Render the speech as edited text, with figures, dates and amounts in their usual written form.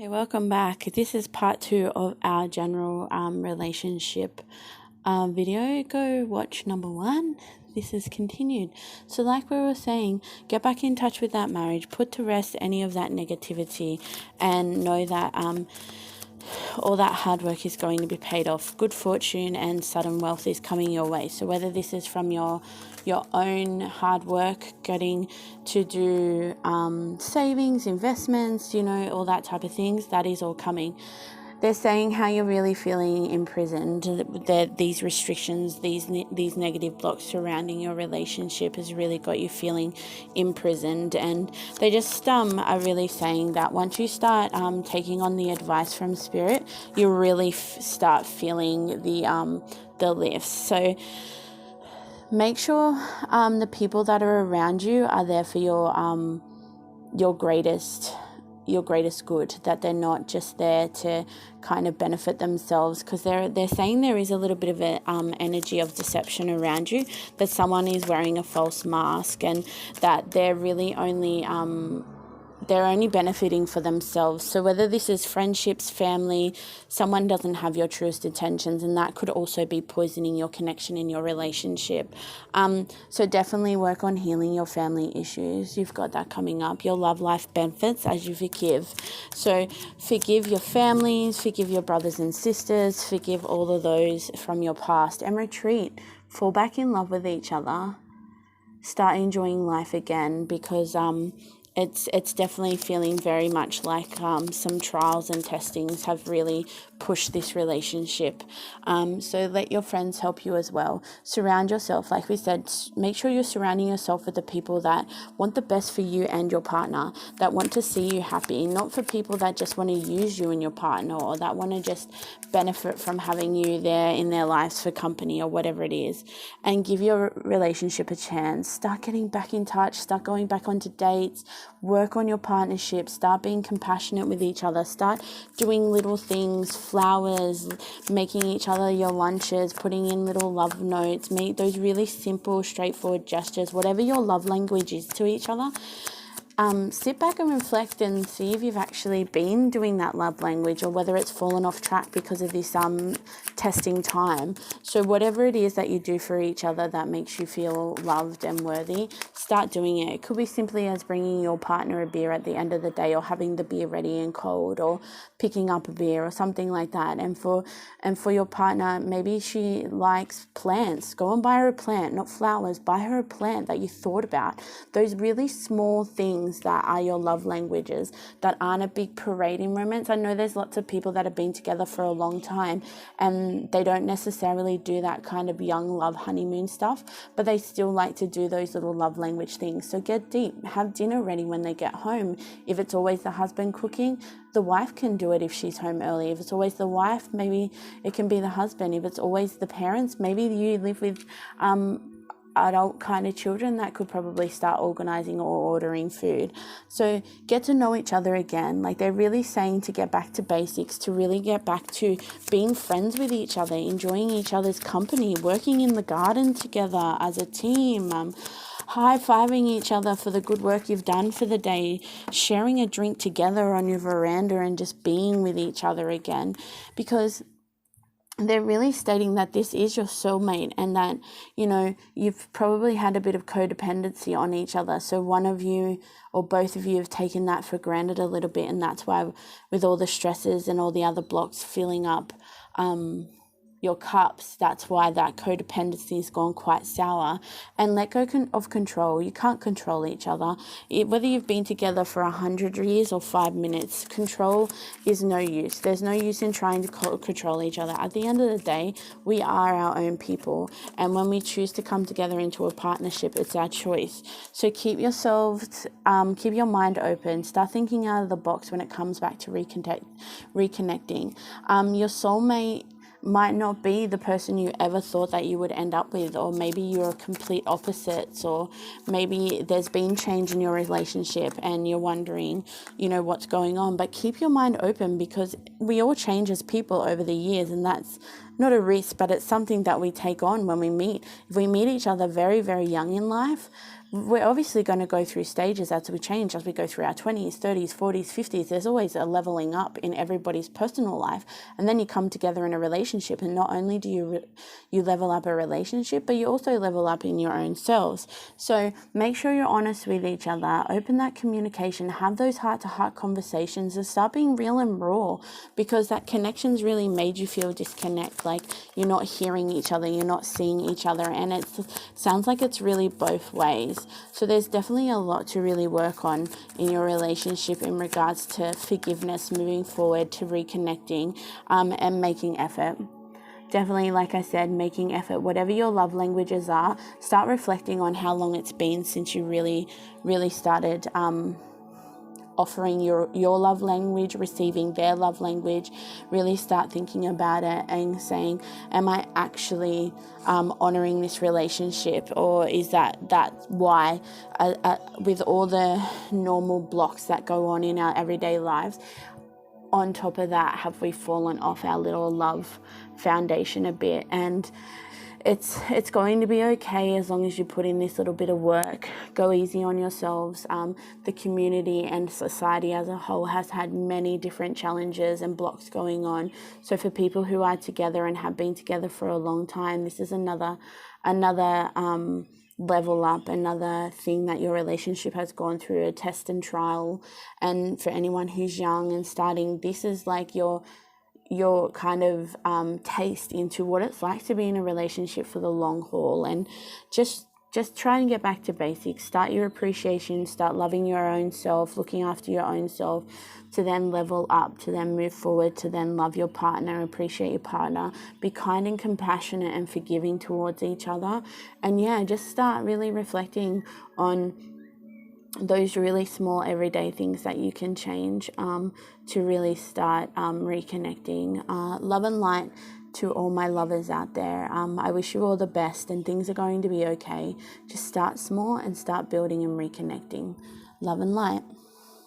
Hey, welcome back. This is part 2 of our general relationship video. Go watch number 1. This is continued. So like we were saying, get back in touch with that marriage, put to rest any of that negativity, and know that all that hard work is going to be paid off. Good fortune and sudden wealth is coming your way. So whether this is from your own hard work, getting to do savings, investments, all that type of things, that is all coming. They're saying how you're really feeling imprisoned, that these restrictions, these negative blocks surrounding your relationship has really got you feeling imprisoned. And they just are really saying that once you start taking on the advice from Spirit, you really start feeling the lifts. So make sure the people that are around you are there for your greatest good, that they're not just there to kind of benefit themselves, because they're saying there is a little bit of an energy of deception around you, that someone is wearing a false mask and that they're really only they're only benefiting for themselves. So whether this is friendships, family, someone doesn't have your truest intentions, and that could also be poisoning your connection in your relationship. So definitely work on healing your family issues. You've got that coming up. Your love life benefits as you forgive. So forgive your families, forgive your brothers and sisters, forgive all of those from your past, and retreat. Fall back in love with each other. Start enjoying life again, because it's definitely feeling very much like some trials and testings have really pushed this relationship. So let your friends help you as well. Surround yourself, like we said, make sure you're surrounding yourself with the people that want the best for you and your partner, that want to see you happy, not for people that just want to use you and your partner, or that want to just benefit from having you there in their lives for company or whatever it is. And give your relationship a chance. Start getting back in touch, start going back onto dates, work on your partnership, start being compassionate with each other, start doing little things, flowers, making each other your lunches, putting in little love notes, make those really simple, straightforward gestures, whatever your love language is to each other. Sit back and reflect and see if you've actually been doing that love language, or whether it's fallen off track because of this testing time. So whatever it is that you do for each other that makes you feel loved and worthy, start doing it. It could be simply as bringing your partner a beer at the end of the day, or having the beer ready and cold, or picking up a beer or something like that. And for your partner, maybe she likes plants. Go and buy her a plant, not flowers. Buy her a plant that you thought about. Those really small things that are your love languages, that aren't a big parading romance. I know there's lots of people that have been together for a long time and they don't necessarily do that kind of young love honeymoon stuff, but they still like to do those little love language things. So get deep, have dinner ready when they get home. If it's always the husband cooking, the wife can do it if she's home early. If it's always the wife, maybe it can be the husband. If it's always the parents, maybe you live with adult kind of children, that could probably start organizing or ordering food. So get to know each other again. Like, they're really saying to get back to basics, to really get back to being friends with each other, enjoying each other's company, working in the garden together as a team, high-fiving each other for the good work you've done for the day, sharing a drink together on your veranda, and just being with each other again. Because they're really stating that this is your soulmate, and that, you've probably had a bit of codependency on each other. So one of you or both of you have taken that for granted a little bit, and that's why, with all the stresses and all the other blocks filling up your cups, that's why that codependency has gone quite sour. And let go of control. You can't control each other. Whether you've been together for 100 years or 5 minutes, control is no use. There's no use in trying to control each other. At the end of the day, we are our own people. And when we choose to come together into a partnership, it's our choice. So keep yourselves, keep your mind open. Start thinking out of the box when it comes back to reconnecting. Your soulmate might not be the person you ever thought that you would end up with, or maybe you're complete opposites, or maybe there's been change in your relationship and you're wondering, what's going on. But keep your mind open, because we all change as people over the years, and that's not a risk, but it's something that we take on when we meet. If we meet each other very, very young in life, we're obviously going to go through stages as we change, as we go through our 20s, 30s, 40s, 50s. There's always a leveling up in everybody's personal life. And then you come together in a relationship, and not only do you level up a relationship, but you also level up in your own selves. So make sure you're honest with each other, open that communication, have those heart-to-heart conversations, and start being real and raw, because that connection's really made you feel disconnect, like you're not hearing each other, you're not seeing each other, and it sounds like it's really both ways. So there's definitely a lot to really work on in your relationship in regards to forgiveness, moving forward, to reconnecting, and making effort. Definitely, like I said, making effort. Whatever your love languages are, start reflecting on how long it's been since you really started offering your love language, receiving their love language. Really start thinking about it and saying, am I actually honoring this relationship, or is that why with all the normal blocks that go on in our everyday lives, on top of that, have we fallen off our little love foundation a bit? And it's going to be okay as long as you put in this little bit of work. Go easy on yourselves. The community and society as a whole has had many different challenges and blocks going on. So for people who are together and have been together for a long time, this is another level up, another thing that your relationship has gone through, a test and trial. And for anyone who's young and starting, this is like your kind of taste into what it's like to be in a relationship for the long haul. And just try and get back to basics. Start your appreciation, start loving your own self, looking after your own self, to then level up, to then move forward, to then love your partner, appreciate your partner, be kind and compassionate and forgiving towards each other. And yeah, just start really reflecting on those really small everyday things that you can change to really start reconnecting. Love and light to all my lovers out there. I wish you all the best, and things are going to be okay. Just start small and start building and reconnecting. Love and light.